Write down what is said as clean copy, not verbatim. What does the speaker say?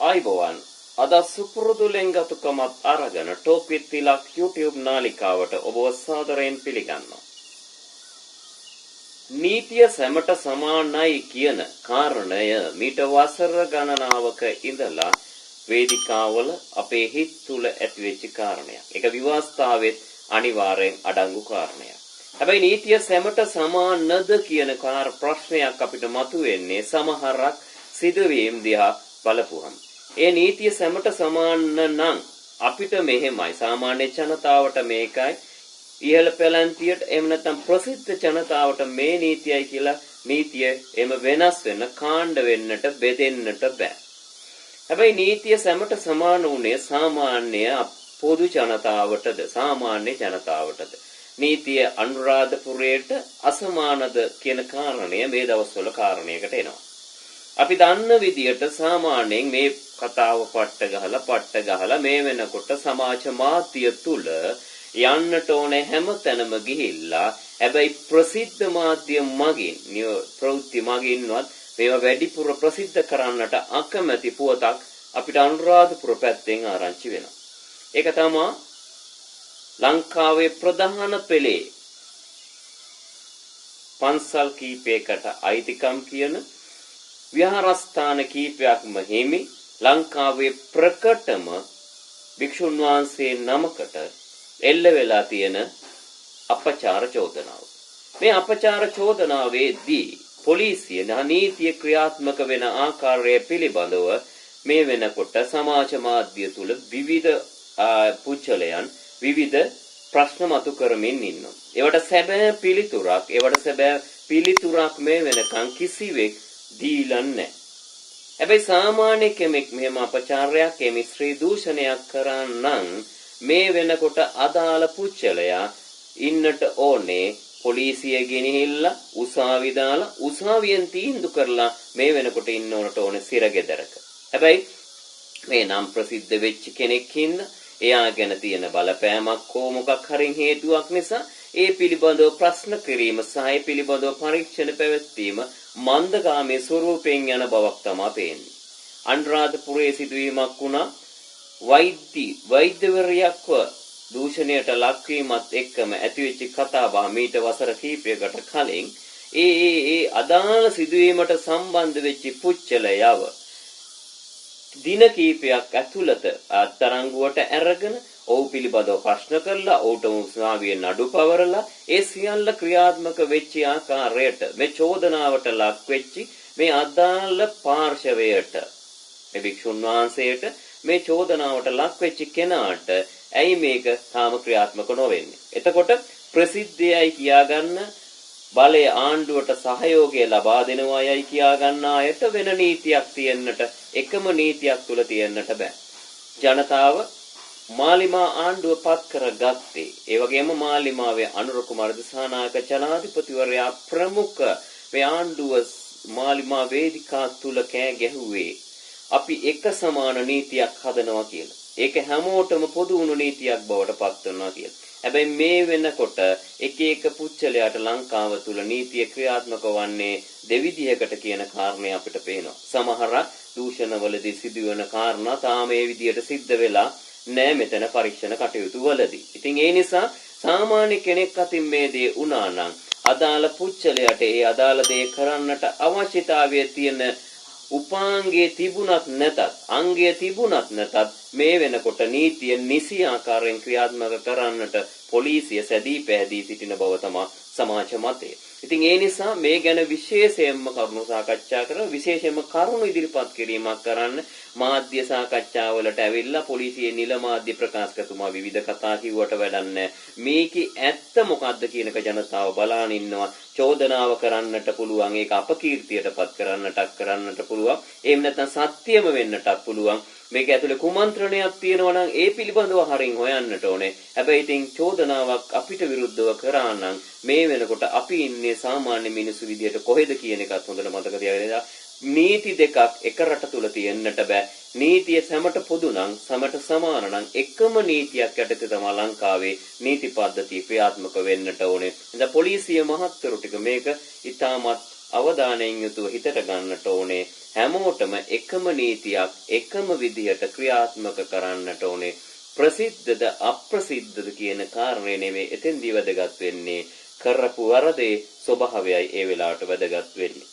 ආයිබෝවන් අද සුපුරුදු ලෙන්ගතුකමත් අරගෙන ටොප් විත් තිලක් YouTube නාලිකාවට ඔබව සාදරයෙන් පිළිගන්නවා. නීතිය සැමට සමානයි කියන කාරණය මීට වසර ගණනාවක ඉඳලා වේදිකාවල අපේ හිත් තුල ඇතිවෙච්ච කාරණයක්. ඒක විවාස්තාවෙත් අනිවාර්යෙන් අඩංගු කාරණයක්. හැබැයි නීතිය සැමට සමානද කියන ප්‍රශ්නයක් අපිට මතුවෙන්නේ සමහරක් සිදුවීම් දිහා බලපුවම. ඒ නීතිය සැමට සමාන නම් අපිට මෙහෙමයි සාමාන්‍ය ජනතාවට මේකයි ඉහළ පැලැන්තියට එහෙම නැත්නම් ප්‍රසිද්ධ ජනතාවට මේ නීතියයි කියලා නීතිය එම වෙනස් වෙන කාණ්ඩ වෙන්නට බෙදෙන්නට බෑ. හැබැයි නීතිය සැමට සමාන උනේ සාමාන්‍ය පොදු ජනතාවටද සාමාන්‍ය ජනතාවටද නීතිය අනුරාධපුරයට අසමානද කියන කාරණය මේ දවස්වල කාරණයකට එනවා. අපි දන්න විදියට සාමාන්‍යයෙන් මේ කතාව පට්ට ගහලා මේ වෙනකොට සමාජ මාධ්‍ය තුල යන්නට ඕනේ හැම තැනම ගිහිල්ලා හැබැයි ප්‍රසිද්ධ මාධ්‍ය මගින් ප්‍රවෘත්ති මගින්වත් මේවා වැඩිපුර ප්‍රසිද්ධ කරන්නට අකමැති පුවතක් අපිට අනුරාධපුර පැත්තෙන් ආරංචි වෙනවා. ඒක තමයි ලංකාවේ ප්‍රධාන පෙළේ පන්සල් කීපයකට අයිතිකම් කියන විහාරස්ථාන කීපයක්ම හිමි ලංකාවේ ප්‍රකටම භික්ෂුන් වහන්සේ නමකට එල්ල වෙලා තියෙන අපචාර චෝදනාව. මේ අපචාර චෝදනාවේදී පොලිසිය නීතිය ක්‍රියාත්මක වෙන ආකාරය පිළිබඳව මේ වෙනකොට සමාජ මාධ්‍ය තුල විවිධ පුච්චලයන් විවිධ ප්‍රශ්න මතු කරමින් ඉන්නවා. ඒවට සැබෑ පිළිතුරක් මේ වෙනකන් කිසිවෙක් දීලා නැහැ. හැබැයි සාමාන්‍ය කෙනෙක් මෙහෙම අපචාරයක් ශ්‍රී දූෂණයක් කරනනම් මේ වෙනකොට අදාළ පුච්චලයා ඉන්නට ඕනේ පොලිසිය ගෙනහිල්ලා උසාවි දාලා උසාවියෙන් තීන්දුව කරලා මේ වෙනකොට ඉන්න ඕනේ සිරගෙදරක. හැබැයි මේ නම් ප්‍රසිද්ධ වෙච්ච කෙනෙක් ඉන්න එයා ගැන තියෙන බලපෑමක් හෝ මොකක් හරි හේතුවක් නිසා ඒ පිළිබඳව ප්‍රශ්න කිරීම සහ ඒ පිළිබඳව පරීක්ෂණ පැවැත්වීම මන්දගාමී ස්වරූපයෙන් යන බවක් තමයි පේන්නේ. අනුරාධපුරයේ සිදුවීමක් වුණා වෛද්‍යවරියක්ව දූෂණයට ලක්වීමත් එක්කම ඇතිවෙච්ච කතාබහ මීට වසර කිහිපයකට කලින් ඒ අදාළ සිදුවීමට සම්බන්ධ වෙච්ච පුච්චලයව දින කිහිපයක් ඇතුළත අත්අඩංගුවට අරගෙන ඔහු පිළිබඳව ප්‍රශ්න කරලා ඔහුට උසාවියේ නඩු පවරලා ඒ සියල්ල ක්‍රියාත්මක වෙච්ච ආකාරයට මේ චෝදනාවට ලක් වෙච්ච මේ අදාළ පාර්ශවයට මේ භික්ෂුන් වහන්සේට මේ චෝදනාවට ලක් වෙච්ච කෙනාට ඇයි මේක තාම ක්‍රියාත්මක නොවෙන්නේ? එතකොට ප්‍රසිද්ධයයි කියාගන්න බලය ආණ්ඩුවට සහයෝගය ලබා දෙනවායයි කියාගන්න අයට වෙන නීතියක් තියෙන්නට එකම නීතියක් තුල තියෙන්නට බෑ. ජනතාව මාලිමා ආණ්ඩුව පත් කරගත්තේ ඒ වගේම මාලිමාවේ අනුර කුමාර දිසානායක ජනාධිපතිවරයා ප්‍රමුඛ මේ ආණ්ඩුව මාලිමා වේදිකා තුල කෑ ගැහුවේ අපි එක සමාන නීතියක් හදනවා කියලා. ඒක හැමෝටම පොදු වුණු නීතියක් බවට පත් වෙනවා කියලා. හැබැයි මේ වෙනකොට එක පුච්චලයට ලංකාව තුල නීතිය ක්‍රියාත්මක වන්නේ දෙවිදිහකට කියන කාරණේ අපිට පේනවා. සමහර දූෂණවලදී සිදුවන කාරණා තාම මේ විදියට සිද්ධ වෙලා නෑ මෙතන පරීක්ෂණ කටයුතු වලදී. ඉතින් ඒ නිසා සාමාන්‍ය කෙනෙක් අතින් මේ දේ වුණා නම් අදාළ පුච්චලයට ඒ අදාළ දේ කරන්නට අවශ්‍යතාවය තියෙන උපාංගයේ තිබුණත් නැතත් අංගයේ තිබුණත් නැතත් මේ වෙනකොට නීතිය නිසි ආකාරයෙන් ක්‍රියාත්මක කරන්නට පොලිසිය සැදී පැහැදී සිටින බව තමයි සමාජ මතය. ඉතින් ඒ නිසා මේ ගැන විශේෂයෙන්ම කරුණු සාකච්ඡා කරලා විශේෂයෙන්ම කරුණු ඉදිරිපත් කිරීමක් කරන්න මාධ්‍ය සාකච්ඡාවලට ඇවිල්ලා පොලිසියේ නිල මාධ්‍ය ප්‍රකාශකතුමා විවිධ කතා කිව්වට වැඩක් නැහැ. මේකේ ඇත්ත මොකද්ද කියනක ජනතාව බලාගෙන ඉන්නවා. චෝදනාව කරන්නට පුළුවන් ඒක අපකීර්තියටපත් කරන්නට පුළුවන්. එහෙම නැත්නම් සත්‍යම වෙන්නටත් පුළුවන්. මේක ඇතුලේ කුමන්ත්‍රණයක් තියෙනවා නම් ඒ පිළිබඳව හරින් හොයන්නට ඕනේ. හැබැයි ඉතින් චෝදනාවක් අපිට විරුද්ධව කරා නම් මේ වෙනකොට අපි ඉන්නේ සාමාන්‍ය මිනිස්සු විදියට කොහෙද කියන එකත් හොඳට මතක තියාගන්න. නීති දෙකක් එක රට තුල තියෙන්නට බෑ. නීතිය සැමට පොදු නම් සමට සමාන නම් එකම නීතියක් යටතේ තමයි ලංකාවේ නීති පද්ධතිය ක්‍රියාත්මක වෙන්නට ඕනේ. ඉතින් පොලිසිය මහත්වරු ටික මේක ඉතාමත් අවධානයෙන් යුතුව හිතට ගන්නට ඕනේ. හැමෝටම එකම නීතියක් එකම විදිහට ක්‍රියාත්මක කරන්නට ඕනේ. ප්‍රසිද්ධද අප්‍රසිද්ධද කියන කාරණේ නෙමෙයි එතෙන්දී වැදගත් වෙන්නේ. කරපු වරදේ ස්වභාවයයි ඒ වෙලාවට වැදගත් වෙන්නේ.